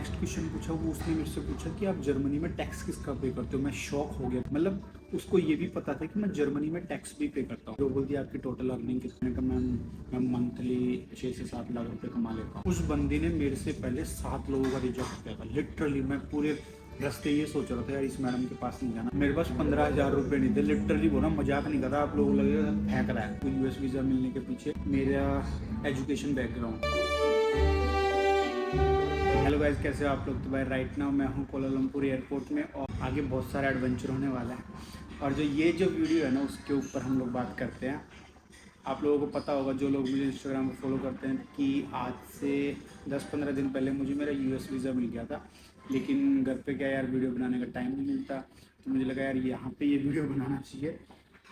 Next question पूछा, वो उसने मेरे से पूछा कि आप जर्मनी में टैक्स किसका पे करते हो। मैं शॉक हो गया, मतलब उसको ये भी पता था कि मैं जर्मनी में टैक्स भी पे करता हूँ। जो बोल दिया आपकी टोटल अर्निंग कितने का, मैं मंथली 6 से 7 लाख रुपए कमा लेता हूँ। उस बंदी ने मेरे से पहले 7 लोगों का रिजेक्ट किया था। लिटरली मैं पूरे रास्ते ये सोच रहा था यार इस मैडम के पास नहीं जाना। मेरे पास 15,000 रुपये नहीं थे। लिटरली बोला, मजाक नहीं कर रहा, आप लोग लगेगा फेंक रहा है। तो यूएस वीज़ा मिलने के पीछे मेरा एजुकेशन बैकग्राउंड। हेलो गाइस, कैसे हो आप लोग। तो भाई राइट नाउ मैं हूँ कोलालमपुर एयरपोर्ट में, और आगे बहुत सारा एडवेंचर होने वाला है। और जो वीडियो है ना, उसके ऊपर हम लोग बात करते हैं। आप लोगों को पता होगा, जो लोग मुझे इंस्टाग्राम पर फॉलो करते हैं, कि आज से 10-15 दिन पहले मुझे मेरा यूएस वीज़ा मिल गया था। लेकिन घर पे क्या यार, वीडियो बनाने का टाइम नहीं मिलता, तो मुझे लगा यार यहाँ पे ये वीडियो बनाना चाहिए।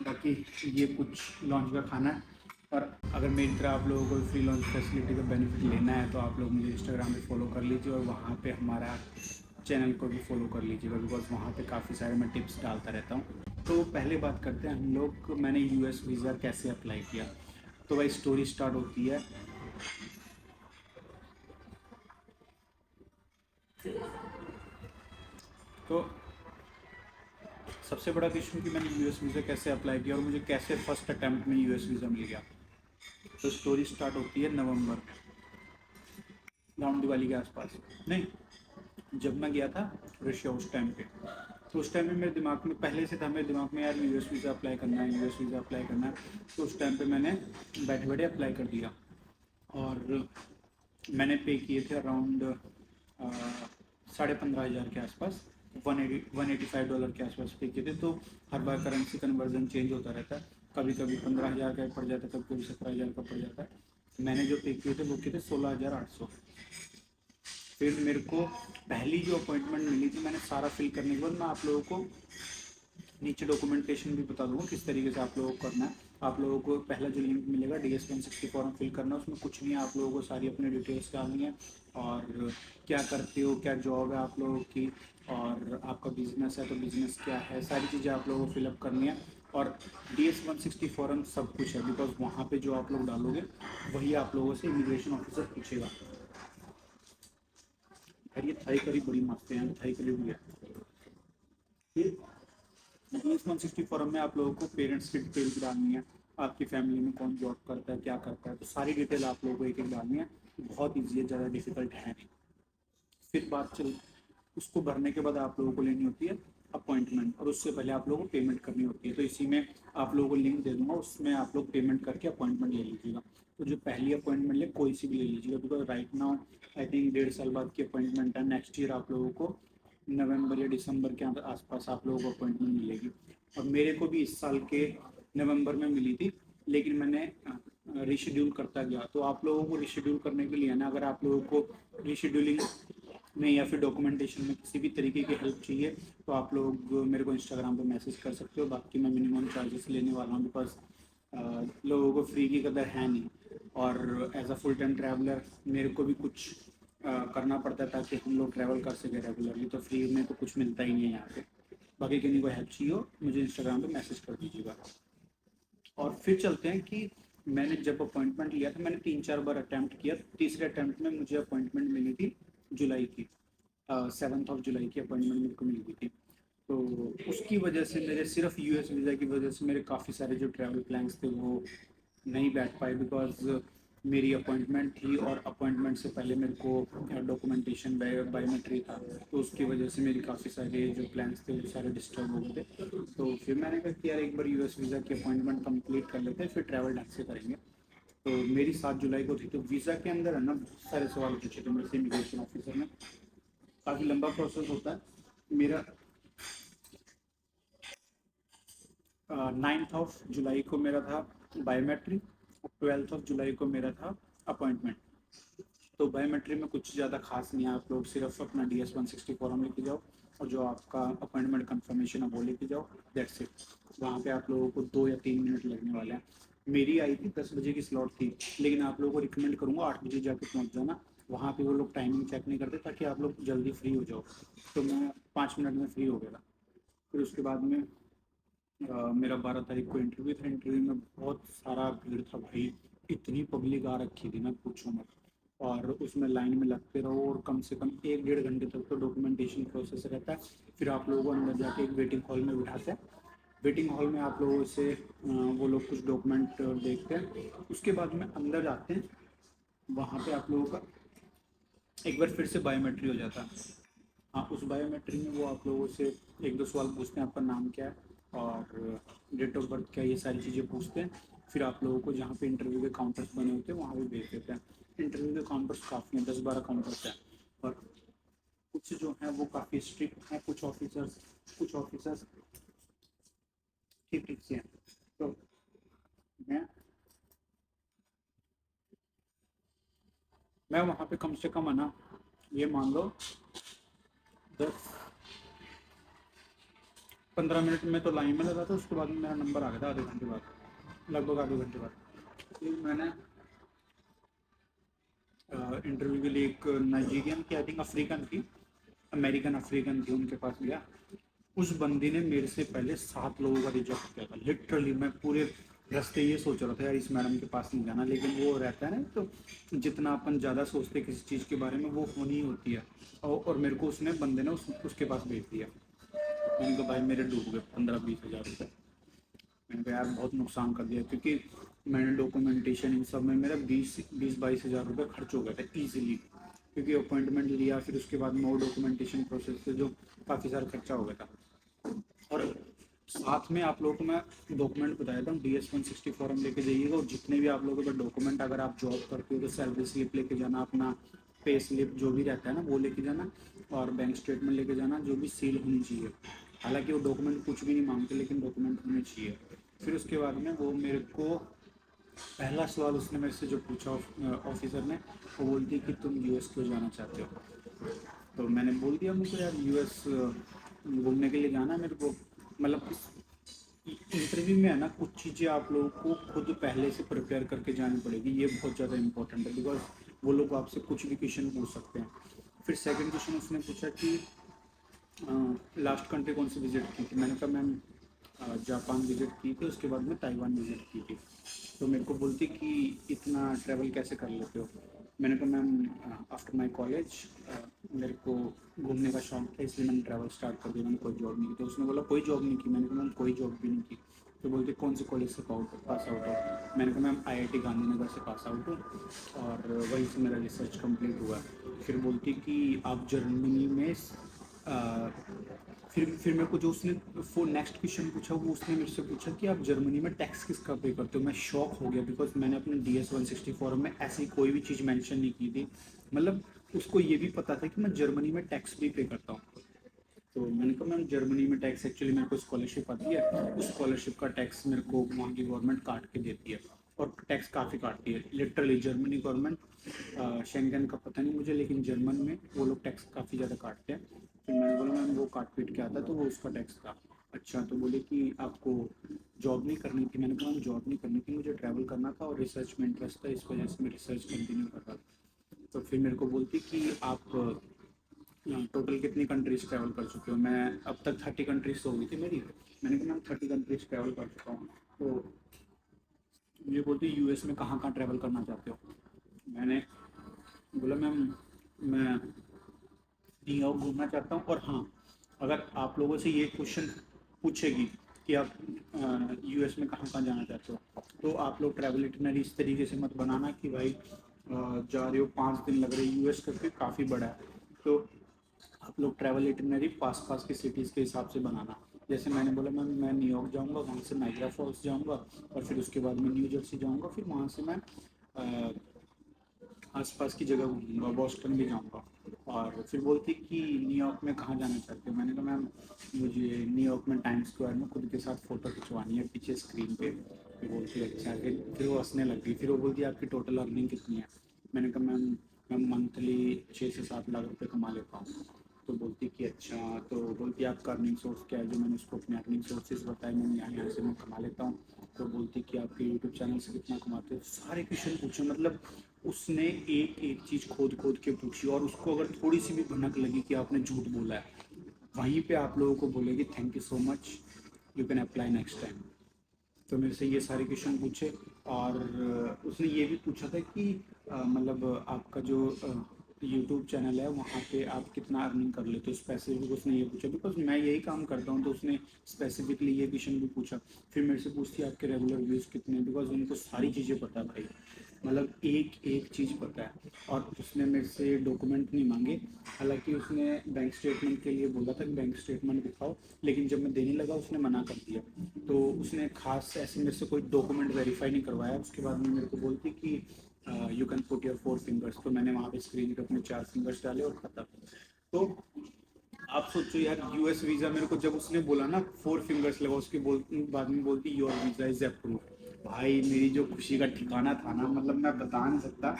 बाकी ये कुछ लॉन्च का खाना है। और अगर मेरी तरह आप लोगों को फ्री लॉन्च फैसिलिटी का बेनिफिट लेना है, तो आप लोग मुझे इंस्टाग्राम पे फॉलो कर लीजिए, और वहाँ पे हमारा चैनल को भी फॉलो कर लीजिएगा, बिकॉज वहाँ पे काफ़ी सारे मैं टिप्स डालता रहता हूँ। तो पहले बात करते हैं हम लोग, मैंने यूएस वीज़ा कैसे अप्लाई किया। तो भाई स्टोरी स्टार्ट होती है। तो सबसे बड़ा क्वेश्चन कि मैंने यूएस वीज़ा कैसे अप्लाई किया, और मुझे कैसे फर्स्ट अटैम्प्ट में यूएस वीज़ा मिल गया। तो स्टोरी स्टार्ट होती है नवंबर, राउंड दिवाली के आसपास। नहीं, जब मैं गया था रशिया उस टाइम पे, तो उस टाइम में मेरे दिमाग में पहले से था, मेरे दिमाग में यार यूएस वीज़ा अप्लाई करना है, यूएस वीज़ा अप्लाई करना है। तो उस टाइम पे मैंने बैठे बैठे अप्लाई कर दिया, और मैंने पे किए थे अराउंड 15,500 के आसपास, $185 के आसपास पे किए थे। तो हर बार करेंसी कन्वर्जन चेंज होता रहता है, कभी कभी 15,000 का पड़ जाता है, कभी कभी 17,000 का पड़ जाता है। मैंने जो पे किए थे वो किए थे 16,800। फिर मेरे को पहली जो अपॉइंटमेंट मिली थी, मैंने सारा फिल करने के बाद, मैं आप लोगों को नीचे डॉक्यूमेंटेशन भी बता दूंगा किस तरीके से आप लोगों को करना है। आप लोगों को पहला जो लिंक मिलेगा DS-160 फॉर्म फिल करना है, उसमें कुछ नहीं है, आप लोगों को सारी अपनी डिटेल्स डालनी है, और क्या करते हो, क्या जॉब है आप लोगों की, और आपका बिजनेस है तो बिजनेस क्या है, सारी चीज़ें आप लोगों को फिलअप करनी है। और DS-160 फॉर्म सब कुछ है, बिकॉज वहाँ पे जो आप लोग डालोगे वही आप लोगों से इमिग्रेशन ऑफिसर पूछेगा। यार ये थाई करी बड़ी मस्त है, यहाँ थाई करी भी है। फिर DS-160 फॉर्म में आप लोगों को पेरेंट्स की डिटेल भी डालनी है, आपकी फैमिली में कौन जॉब करता है, क्या करता है, तो सारी डिटेल आप लोगों को एक एक डालनी है। बहुत ईजी है, ज़्यादा डिफिकल्ट है नहीं। फिर बात चल, उसको भरने के बाद आप लोगों को लेनी होती है अपॉइंटमेंट, और उससे पहले आप लोगों को पेमेंट करनी होती है। तो इसी में आप लोगों को लिंक दे दूंगा, उसमें आप लोग पेमेंट करके अपॉइंटमेंट ले लीजिएगा। तो जो पहली अपॉइंटमेंट ले, कोई सी भी ले लीजिएगा, because right now I think 1.5 साल बाद की अपॉइंटमेंट है। नेक्स्ट ईयर आप लोगों को नवंबर या दिसंबर के आसपास आप लोगों को अपॉइंटमेंट मिलेगी। और मेरे को भी इस साल के नवंबर में मिली थी, लेकिन मैंने रिशेड्यूल करता गया। तो आप लोगों को रिशेड्यूल करने के लिए ना, अगर आप लोगों को रिशेड्यूलिंग में या फिर डॉक्यूमेंटेशन में किसी भी तरीके की हेल्प चाहिए, तो आप लोग मेरे को इंस्टाग्राम पे मैसेज कर सकते हो। बाकी मैं मिनिमम चार्जेस लेने वाला हूँ, बिकॉज लोगों को फ्री की कदर है नहीं, और as a full time traveller मेरे को भी कुछ करना पड़ता है ताकि हम लोग ट्रैवल कर सकें रेगुलरली। तो फ्री में तो कुछ मिलता ही नहीं है यहाँ पे। बाकी किसी को हेल्प चाहिए हो, मुझे इंस्टाग्राम पे मैसेज कर दीजिएगा। और फिर चलते हैं कि मैंने जब अपॉइंटमेंट लिया था, मैंने 3-4 बार अटैम्प्ट किया। तीसरे अटैम्प्ट में मुझे अपॉइंटमेंट मिली थी जुलाई की, 7 जुलाई की अपॉइंटमेंट मेरे को मिल गई थी। तो उसकी वजह से मेरे सिर्फ यूएस वीज़ा की वजह से मेरे काफ़ी सारे जो ट्रैवल प्लान्स थे वो नहीं बैठ पाए, बिकॉज मेरी अपॉइंटमेंट थी, और अपॉइंटमेंट से पहले मेरे को डॉक्यूमेंटेशन बायोमेट्री था। तो उसकी वजह से मेरी काफ़ी सारे जो प्लान्स थे वो सारे डिस्टर्ब हो गए थे। तो फिर मैंने कहा कि यार एक बार यूएस वीज़ा की अपॉइंटमेंट कंप्लीट कर लेते हैं, फिर ट्रैवल ढंग से करेंगे। तो मेरी 7 जुलाई को थी। तो वीज़ा के अंदर है ना, बहुत सारे सवाल पूछे थे मेरे से इमिग्रेशन ऑफिसर ने। काफ़ी लंबा प्रोसेस होता है। मेरा 9 जुलाई को मेरा था बायोमेट्रिक, और 12 जुलाई को मेरा था अपॉइंटमेंट। तो बायोमेट्री में कुछ ज़्यादा खास नहीं है, आप लोग सिर्फ अपना DS-160 फॉर्म लेके जाओ, और जो आपका अपॉइंटमेंट कंफर्मेशन है वो लेके जाओ, दैट्स इट। वहाँ पे आप लोगों को 2 या 3 मिनट लगने वाले हैं। मेरी आई थी 10 बजे की स्लॉट थी, लेकिन आप लोगों को रिकमेंड करूँगा 8 बजे जाके पहुँच जाना। वहाँ पे वो लोग टाइमिंग चेक नहीं करते, ताकि आप लोग जल्दी फ्री हो जाओ। तो मैं 5 मिनट में फ्री हो गया था। फिर उसके बाद में मेरा 12 तारीख को इंटरव्यू था। इंटरव्यू में बहुत सारा भीड़ था भाई, इतनी पब्लिक आ रखी थी ना, पूछो मत। और उसमें लाइन में लगते रहो और कम से कम 1 डेढ़ घंटे तक तो डॉक्यूमेंटेशन प्रोसेस रहता है। फिर आप लोगों को अंदर जाके एक वेटिंग हॉल में बिठाते हैं। वेटिंग हॉल में आप लोगों से वो लोग कुछ डॉक्यूमेंट देखते हैं, उसके बाद में अंदर जाते हैं। वहाँ पे आप लोगों का एक बार फिर से बायोमेट्री हो जाता है। हाँ, उस बायोमेट्री में वो आप लोगों से एक दो सवाल पूछते हैं, आपका नाम क्या है और डेट ऑफ बर्थ क्या है, ये सारी चीज़ें पूछते हैं। फिर आप लोगों को जहाँ पे इंटरव्यू के काउंटर्स बने होते हैं वहाँ पे भेज देते हैं। इंटरव्यू के काउंटर्स काफ़ी हैं, 10-12 काउंटर्स हैं। और कुछ जो हैं वो काफ़ी स्ट्रिक्ट हैं, कुछ ऑफिसर्स ठीक ठीक से हैं। तो मैं मैं वहाँ पे कम से कम है ना, ये मान लो 10-15 मिनट में तो लाइन में लगा था। उसके बाद में मेरा नंबर आ गया था आधे घंटे बाद, लगभग आधे घंटे बाद। फिर मैंने इंटरव्यू के लिए एक नाइजीरियन की, आई थिंक अफ्रीकन की, अमेरिकन अफ्रीकन थी, उनके पास गया। उस बंदी ने मेरे से पहले 7 लोगों का रिजेक्ट किया था लिटरली। मैं पूरे रास्ते ये सोच रहा था यार इस मैडम के पास नहीं जाना, लेकिन वो रहता है ना, तो जितना अपन ज़्यादा सोचते हैं किसी चीज़ के बारे में वो होनी होती है। और मेरे को उसने बंदे ने उसके पास भेज दिया। मैंने कहा भाई मेरे डूब गए 15-20 हज़ार रुपये। मैंने कहा यार बहुत नुकसान कर दिया, क्योंकि मैंने डॉक्यूमेंटेशन इन सब में मेरा 20-22 हज़ार रुपये खर्च हो गया था ईजिली। क्योंकि अपॉइंटमेंट लिया, फिर उसके बाद में और डॉक्यूमेंटेशन प्रोसेस से जो काफ़ी सारा खर्चा हो गया था। और साथ में आप लोगों को मैं डॉक्यूमेंट बताया था, DS-160 फॉर्म लेके जाइएगा। और जितने भी आप लोगों के डॉक्यूमेंट, अगर आप जॉब करते हो तो सैलरी स्लिप लेके जाना, अपना पे स्लिप जो भी रहता है ना वो लेके जाना, और बैंक स्टेटमेंट लेके जाना जो भी सील होनी चाहिए। हालांकि वो डॉक्यूमेंट कुछ भी नहीं मांगते, लेकिन डॉक्यूमेंट होने चाहिए। फिर उसके बाद में वो मेरे को पहला सवाल उसने मेरे से जो पूछा ऑफिसर ने, वो बोलती कि तुम US क्यों जाना चाहते हो। तो मैंने बोल दिया मुझे यार US घूमने के लिए जाना है मेरे को। मतलब इंटरव्यू में है ना, कुछ चीज़ें आप लोगों को खुद पहले से प्रिपेयर करके जानी पड़ेगी, ये बहुत ज़्यादा इंपॉर्टेंट है। बिकॉज वो लोग आपसे कुछ भी क्वेश्चन पूछ सकते हैं। फिर सेकंड क्वेश्चन उसने पूछा कि लास्ट कंट्री कौन सी विजिट की थी। मैंने कहा मैम जापान विजिट की थी, उसके बाद में ताइवान विजिट की थी। तो मेरे को बोलती कि इतना ट्रैवल कैसे कर लेते हो। मैंने कहा मैम आफ्टर माय कॉलेज मेरे को घूमने का शौक था, इसलिए मैंने ट्रैवल स्टार्ट कर दिया, मैंने कोई जॉब नहीं की। तो उसने बोला कोई जॉब नहीं की। मैंने कहा मैम कोई जॉब भी नहीं की। तो बोलते कौन से कॉलेज से पास आउट हो। मैंने कहा मैम IIT गांधीनगर से पास आउट हूँ, और वहीं से मेरा रिसर्च कंप्लीट हुआ है। फिर बोलती कि आप जर्मनी में फिर मेरे को जो उसने वो नेक्स्ट क्वेश्चन पूछा, वो उसने मेरे से पूछा कि आप जर्मनी में टैक्स किसका पे करते हो। मैं शॉक हो गया, बिकॉज मैंने अपने DS-160 फॉर्म में ऐसी कोई भी चीज़ मेंशन नहीं की थी। मतलब उसको ये भी पता था कि मैं जर्मनी में टैक्स भी पे करता हूँ। तो मैंने कहा मैम जर्मनी में टैक्स एक्चुअली मेरे को स्कॉलरशिप आती है, उस स्कॉलरशिप का टैक्स मेरे को वहाँ की गवर्नमेंट काट के देती है। और टैक्स काफ़ी काटती है लिटरली जर्मनी गवर्नमेंट। शेंगन का पता नहीं मुझे, लेकिन जर्मन में वो लोग टैक्स काफ़ी ज़्यादा काटते हैं। फिर मैंने बोला मैम वो काट पीट के आता, तो वो उसका टैक्स था। अच्छा, तो बोले कि आपको जॉब नहीं करनी थी। मैंने कहा मैम जॉब नहीं करनी थी, मुझे ट्रैवल करना था और रिसर्च में इंटरेस्ट था, इस वजह से मैं रिसर्च कंटिन्यू कर रहा था। तो फिर मेरे को बोलती कि आप टोटल कितनी कंट्रीज ट्रैवल कर चुके हो। मैं अब तक 30 कंट्रीज तो हुई थी मेरी। मैंने कहा मैम 30 कंट्रीज ट्रैवल कर चुका हूँ। तो मुझे बोलती US में कहाँ कहाँ ट्रैवल करना चाहते हो। मैंने बोला मैम मैं न्यूयॉर्क घूमना चाहता हूँ। और हाँ, अगर आप लोगों से ये क्वेश्चन पूछेगी कि आप US में कहाँ कहाँ जाना चाहते हो, तो आप लोग ट्रैवल इटिनरी इस तरीके से मत बनाना कि भाई जा रहे हो 5 दिन लग रहे हैं। US करके काफ़ी बड़ा है, तो आप लोग ट्रैवल इटिनरी पास पास के सिटीज़ के हिसाब से बनाना। जैसे मैंने बोला मैं न्यूयॉर्क जाऊंगा, वहाँ से नाइग्रा फॉल्स जाऊंगा, और फिर उसके बाद में न्यू जर्सी जाऊंगा, फिर वहाँ से मैं आसपास की जगह घूमूंगा, बॉस्टन भी जाऊंगा। और फिर बोलती कि न्यूयॉर्क में कहाँ जाना चाहते हो। मैंने कहा मैम मुझे न्यूयॉर्क में टाइम्स स्क्वायर में खुद के साथ फ़ोटो खिंचवानी है पीछे स्क्रीन पे। फिर बोलती अच्छा। फिर वो हंसने लग गई। फिर वो बोलती आपकी टोटल अर्निंग कितनी है। मैंने कहा मैम मंथली 6 से 7 लाख रुपए कमा लेता हूँ। तो बोलती कि अच्छा। तो बोलती आपका अर्निंग सोर्स क्या है। जो मैंने उसको अपने अर्निंग सोर्सेज बताए, मैंने यहाँ यहाँ से मैं कमा लेता हूँ। तो बोलती कि आपके यूट्यूब चैनल से कितना कमाते हो। सारे क्वेश्चन पूछे, मतलब उसने एक एक चीज़ खोद खोद के पूछी। और उसको अगर थोड़ी सी भी भनक लगी कि आपने झूठ बोला है, वहीं पे आप लोगों को बोलेगी thank you so much, you can apply next time. तो मेरे से ये सारे क्वेश्चन पूछे। और उसने ये भी पूछा था कि मतलब आपका जो यूट्यूब चैनल है वहाँ पे आप कितना अर्निंग कर लेते हो, स्पेसिफिक उसने ये पूछा, बिकॉज मैं यही काम करता हूँ। तो उसने स्पेसिफिकली ये क्वेश्चन भी पूछा। फिर मेरे से पूछती है आपके रेगुलर व्यूज़ कितने, बिकॉज उनको सारी चीज़ें पता है भाई, मतलब एक एक चीज़ पता है। और उसने मेरे से डॉक्यूमेंट नहीं मांगे, हालांकि उसने बैंक स्टेटमेंट के लिए बोला था कि बैंक स्टेटमेंट दिखाओ, लेकिन जब मैं देने लगा उसने मना कर दिया। तो उसने खास ऐसे मेरे से कोई डॉक्यूमेंट वेरीफाई नहीं करवाया। उसके बाद में मेरे को बोलती कि you can put your 4 fingers. तो मैंने वहाँ पे स्क्रीन पे अपने 4 फिंगर्स डाले और खत्म। तो आप सोचो यार, यूएस वीज़ा मेरे को जब उसने बोला ना 4 फिंगर्स लगा, उसके बाद में बोलती योर वीज़ा इज अप्रूव। भाई मेरी जो खुशी का ठिकाना था ना, मतलब मैं बता नहीं सकता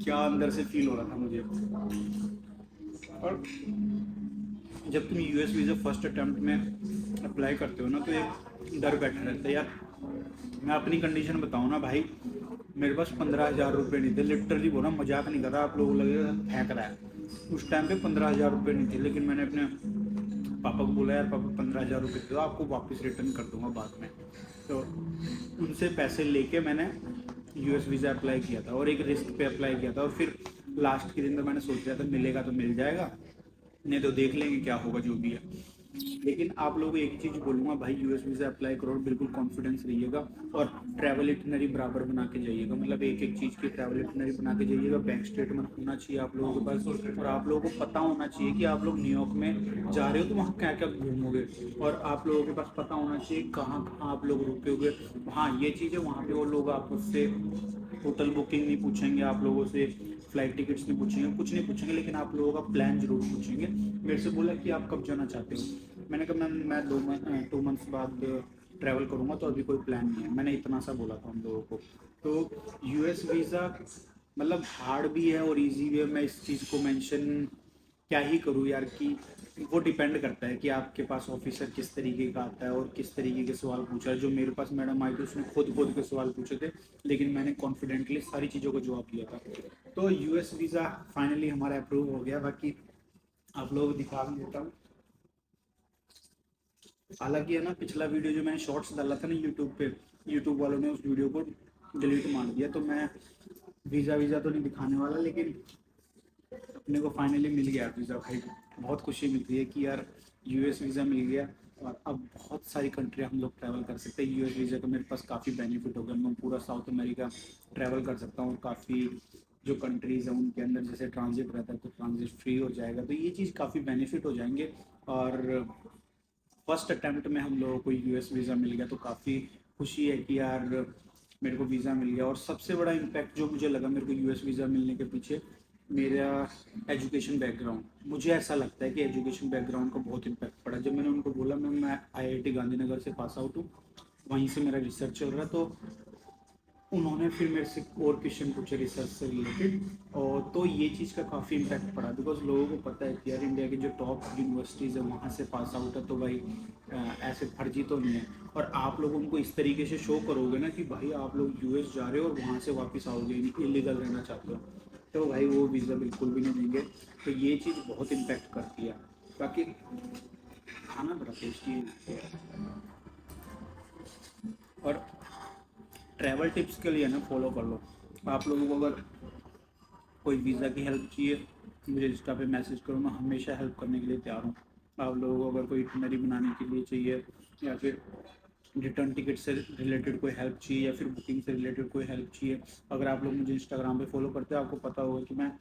क्या अंदर से फील हो रहा था मुझे। और जब तुम यूएस वीज़ा फर्स्ट अटेम्प्ट में अप्लाई करते हो ना, तो एक डर बैठा रहता है यार। मैं अपनी कंडीशन बताऊँ ना भाई, मेरे पास 15,000 रुपये नहीं थे, लिटरली बोला, मजाक नहीं कर रहा, आप लोग लगेगा फेंक रहा है। उस टाइम पे 15,000 रुपये नहीं थे, लेकिन मैंने अपने पापा को बोला यार पापा 15,000 रुपये दे दो, आपको वापस रिटर्न कर दूंगा बाद में। तो उनसे पैसे लेके मैंने यूएस वीज़ा अप्लाई किया था, और एक रिस्क पे अप्लाई किया था। और फिर लास्ट के दिन तो मैंने सोच लिया था मिलेगा तो मिल जाएगा, नहीं तो देख लेंगे क्या होगा जो भी है। लेकिन आप लोगों को एक ही चीज़ बोलूँगा भाई, यूएस वीज़ा अप्लाई करो, बिल्कुल कॉन्फिडेंस रहिएगा। और ट्रैवल इटनरी बराबर बना के जाइएगा, मतलब एक एक चीज़ की ट्रैवल इटनरी बना के जाइएगा। बैंक स्टेटमेंट होना चाहिए आप लोगों के पास, और आप लोगों को पता होना चाहिए कि आप लोग न्यूयॉर्क में जा रहे हो तो वहाँ क्या क्या घूमोगे। और आप लोगों के पास पता होना चाहिए कहाँ कहाँ आप लोग रुकोगे। हाँ ये चीज़ है, वहाँ पे वो लोग आप उससे होटल बुकिंग नहीं पूछेंगे, आप लोगों से फ्लाइट टिकट्स नहीं पूछेंगे, कुछ नहीं पूछेंगे, लेकिन आप लोगों का प्लान जरूर पूछेंगे। मेरे से बोला कि आप कब जाना चाहते हो। मैंने कहा मैं 2 मंथ्स बाद ट्रैवल करूँगा, तो अभी कोई प्लान नहीं है। मैंने इतना सा बोला था उन लोगों को। तो यूएस वीज़ा मतलब हार्ड भी है और इजी भी है। मैं इस चीज़ को मेंशन क्या ही करूँ यार, कि वो डिपेंड करता है कि आपके पास ऑफिसर किस तरीके का आता है और किस तरीके के सवाल पूछा है। जो मेरे पास मैडम आई थी उसने खुद के सवाल पूछे थे, लेकिन मैंने कॉन्फिडेंटली सारी चीज़ों का जवाब दिया था। तो यूएस वीज़ा फाइनली हमारा अप्रूव हो गया। बाकी आप लोगों को दिखा भी देता हूँ। हालांकि है ना, पिछला वीडियो जो मैंने शॉर्ट्स डाला था ना यूट्यूब पे, यूट्यूब वालों ने उस वीडियो को डिलीट मार दिया। तो मैं वीज़ा वीज़ा तो नहीं दिखाने वाला, लेकिन अपने को फाइनली मिल गया वीज़ा भाई। बहुत खुशी मिल रही है कि यार यूएस वीज़ा मिल गया, और अब बहुत सारी कंट्री हम लोग ट्रैवल कर सकते हैं। यूएस वीज़ा का मेरे पास काफ़ी बेनिफिट हो गया, मैं पूरा साउथ अमेरिका ट्रैवल कर सकता हूँ। काफ़ी जो कंट्रीज़ हैं उनके अंदर जैसे ट्रांजिट रहता है तो ट्रांजिट फ्री हो जाएगा, तो ये चीज़ काफ़ी बेनिफिट हो जाएंगे। और फर्स्ट अटैम्प्ट में हम लोगों को यूएस वीज़ा मिल गया, तो काफ़ी खुशी है कि यार मेरे को वीज़ा मिल गया। और सबसे बड़ा इम्पैक्ट जो मुझे लगा मेरे को यूएस वीज़ा मिलने के पीछे, मेरा एजुकेशन बैकग्राउंड। मुझे ऐसा लगता है कि एजुकेशन बैकग्राउंड का बहुत इम्पैक्ट पड़ा। जब मैंने उनको बोला मैं आईआईटी गांधीनगर से पास आउट हूँ, वहीं से मेरा रिसर्च चल रहा है, तो उन्होंने फिर मेरे से और क्वेश्चन पूछे रिसर्च से रिलेटेड। और तो ये चीज़ का काफ़ी इम्पैक्ट पड़ा, बिकॉज लोगों को पता है कि यार इंडिया की जो टॉप यूनिवर्सिटीज़ है वहाँ से पास आउट है, तो भाई ऐसे फर्जी तो नहीं है। और आप लोग उनको इस तरीके से शो करोगे ना कि भाई आप लोग यूएस जा रहे हो और वहाँ से वापस आओगे, इलीगल रहना चाहते हो, तो भाई वो वीज़ा बिल्कुल भी नहीं देंगे। तो ये चीज़ बहुत इम्पैक्ट करती है। बाकी खाना बड़ा टेस्टी है। और ट्रैवल टिप्स के लिए ना फॉलो कर लो। आप लोगों को अगर कोई वीज़ा की हेल्प चाहिए, मुझे इंस्टा पे मैसेज करो, मैं हमेशा हेल्प करने के लिए तैयार हूँ। आप लोगों को अगर कोई इटनरी बनाने के लिए चाहिए, या फिर रिटर्न टिकट से रिलेटेड कोई हेल्प चाहिए, या फिर बुकिंग से रिलेटेड कोई हेल्प चाहिए, अगर आप लोग मुझे इंस्टाग्राम पे फॉलो करते हो आपको पता होगा कि मैं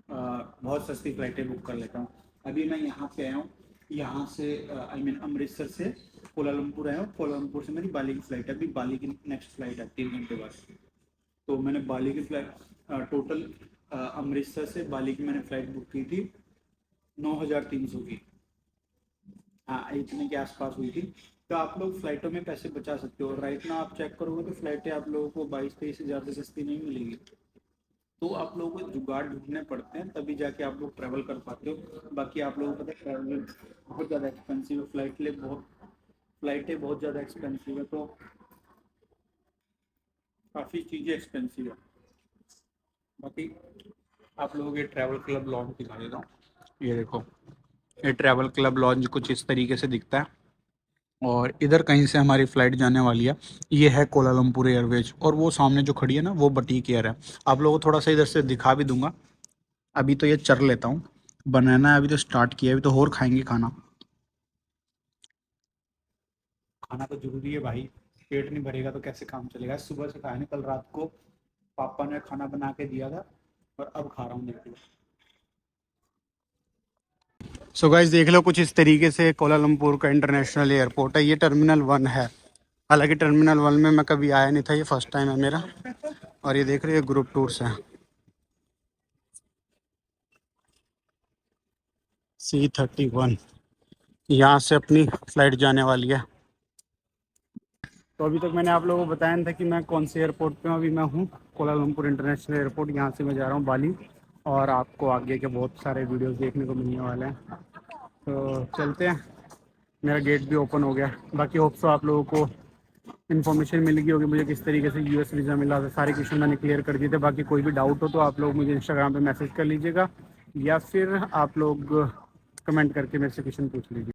बहुत सस्ती फ़्लाइटें बुक कर लेता हूँ। अभी मैं यहाँ पे आया हूँ, यहाँ से आई मीन अमृतसर से कोलालमपुर आया हूँ, कोलालमपुर से मेरी बाली की फ़्लाइट है। अभी बाली की नेक्स्ट फ़्लाइट है 3 घंटे बाद। तो मैंने बाली की फ़्लाइट टोटल अमृतसर से बाली की मैंने फ़्लाइट बुक की थी 9,300 की। हाँ इतने के आसपास हुई थी। तो आप लोग फ़्लाइटों में पैसे बचा सकते हो। राइट ना आप चेक करोगे तो फ़्लाइटें आप लोगों को 22-23 हज़ार से सस्ती नहीं मिलेगी। तो आप लोगों को जुगाड़ ढूंढने पड़ते हैं, तभी जाके आप लोग ट्रैवल कर पाते हो। बाकी आप लोगों को पता है ट्रैवल बहुत ज़्यादा एक्सपेंसिव है, फ़्लाइटें बहुत ज़्यादा एक्सपेंसिव है, तो काफ़ी चीज़ें एक्सपेंसिव है। बाकी आप लोगों के ट्रैवल क्लब लॉन्च दिखा देता हूँ। ये देखो, ये ट्रैवल क्लब लॉन्च कुछ इस तरीके से दिखता है। और इधर कहीं से हमारी फ़्लाइट जाने वाली है। ये है कोलालमपुर एयरवेज, और वो सामने जो खड़ी है ना वो बटीक एयर है। आप लोगों को थोड़ा सा इधर से दिखा भी दूंगा। अभी तो ये चर लेता हूँ, बनाना है अभी तो स्टार्ट किया, अभी तो और खाएंगे खाना। खाना तो जरूरी है भाई, पेट नहीं भरेगा तो कैसे काम चलेगा। सुबह से खाया नहीं, कल रात को पापा ने खाना बना के दिया था और अब खा रहा हूँ, देख लो। सो गाइस देख लो, कुछ इस तरीके से कोलालमपुर का इंटरनेशनल एयरपोर्ट है। ये टर्मिनल 1 है। हालांकि टर्मिनल 1 में मैं कभी आया नहीं था, ये फर्स्ट टाइम है मेरा। और ये देख रहे हैं ग्रुप टूर्स हैं। C31 यहाँ से अपनी फ़्लाइट जाने वाली है। तो अभी तक मैंने आप लोगों को बताया नहीं था कि मैं कौन से एयरपोर्ट पे हूँ। अभी मैं हूँ कोलालमपुर इंटरनेशनल एयरपोर्ट, यहाँ से मैं जा रहा हूँ बाली। और आपको आगे के बहुत सारे वीडियोस देखने को मिलने वाले हैं, तो चलते हैं। मेरा गेट भी ओपन हो गया। बाकी होप सो आप लोगों को इन्फॉर्मेशन मिल गई होगी मुझे किस तरीके से यूएस वीज़ा मिला था। सारे क्वेश्चन मैंने क्लियर कर दिए थे। बाकी कोई भी डाउट हो तो आप लोग मुझे इंस्टाग्राम पे मैसेज कर लीजिएगा, या फिर आप लोग कमेंट करके मेरे से क्वेश्चन पूछ लीजिए।